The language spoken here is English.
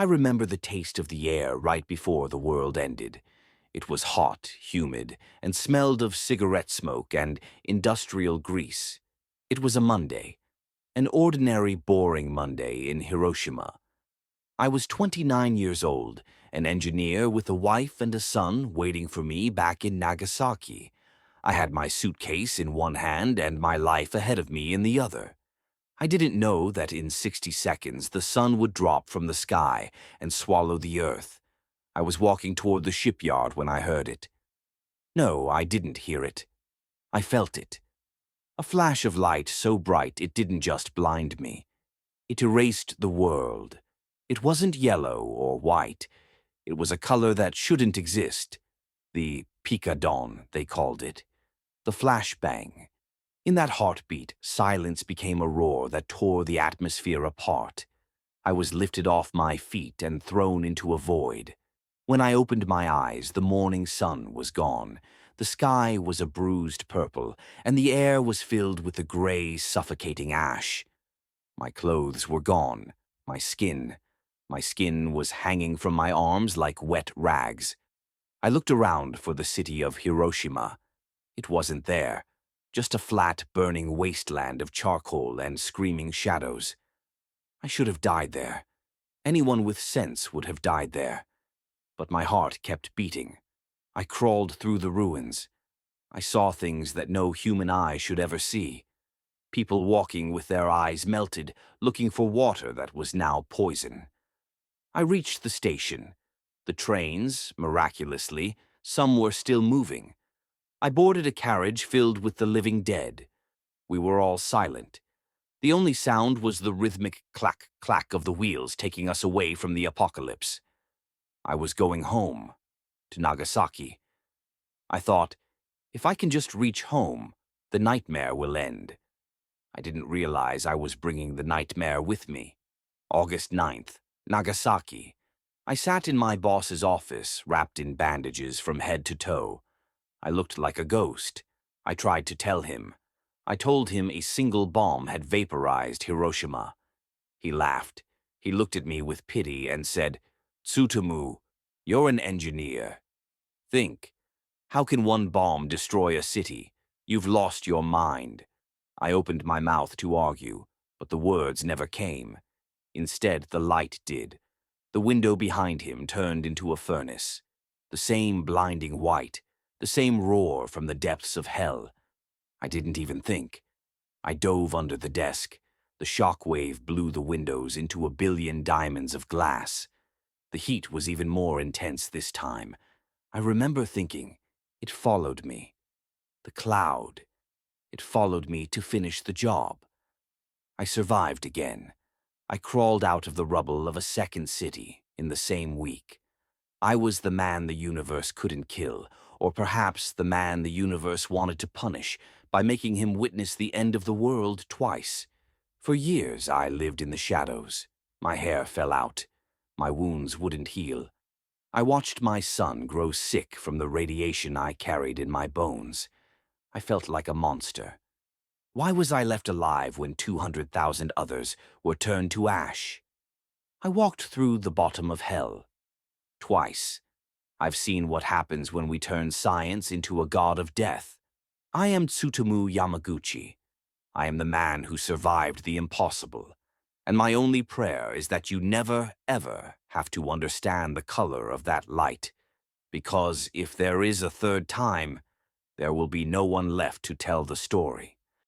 I remember the taste of the air right before the world ended. It was hot, humid, and smelled of cigarette smoke and industrial grease. It was a Monday, an ordinary, boring Monday in Hiroshima. I was 29 years old, an engineer with a wife and a son waiting for me back in Nagasaki. I had my suitcase in one hand and my life ahead of me in the other. I didn't know that in 60 seconds the sun would drop from the sky and swallow the earth. I was walking toward the shipyard when I heard it. No, I didn't hear it. I felt it. A flash of light so bright it didn't just blind me. It erased the world. It wasn't yellow or white. It was a color that shouldn't exist. The picadon, they called it. The flashbang. In that heartbeat, silence became a roar that tore the atmosphere apart. I was lifted off my feet and thrown into a void. When I opened my eyes, the morning sun was gone. The sky was a bruised purple, and the air was filled with the gray, suffocating ash. My clothes were gone. My skin was hanging from my arms like wet rags. I looked around for the city of Hiroshima. It wasn't there. Just a flat, burning wasteland of charcoal and screaming shadows. I should have died there. Anyone with sense would have died there. But my heart kept beating. I crawled through the ruins. I saw things that no human eye should ever see. People walking with their eyes melted, looking for water that was now poison. I reached the station. The trains, miraculously, some were still moving. I boarded a carriage filled with the living dead. We were all silent. The only sound was the rhythmic clack-clack of the wheels taking us away from the apocalypse. I was going home, to Nagasaki. I thought, if I can just reach home, the nightmare will end. I didn't realize I was bringing the nightmare with me. August 9th, Nagasaki. I sat in my boss's office, wrapped in bandages from head to toe. I looked like a ghost. I tried to tell him. I told him a single bomb had vaporized Hiroshima. He laughed. He looked at me with pity and said, "Tsutomu, you're an engineer. Think, how can one bomb destroy a city? You've lost your mind." I opened my mouth to argue, but the words never came. Instead, the light did. The window behind him turned into a furnace. The same blinding white, the same roar from the depths of hell. I didn't even think. I dove under the desk. The shock wave blew the windows into a billion diamonds of glass. The heat was even more intense this time. I remember thinking, it followed me. The cloud. It followed me to finish the job. I survived again. I crawled out of the rubble of a second city in the same week. I was the man the universe couldn't kill, or perhaps the man the universe wanted to punish by making him witness the end of the world twice. For years I lived in the shadows. My hair fell out. My wounds wouldn't heal. I watched my son grow sick from the radiation I carried in my bones. I felt like a monster. Why was I left alive when 200,000 others were turned to ash? I walked through the bottom of hell. Twice. I've seen what happens when we turn science into a god of death. I am Tsutomu Yamaguchi. I am the man who survived the impossible. And my only prayer is that you never, ever have to understand the color of that light. Because if there is a third time, there will be no one left to tell the story.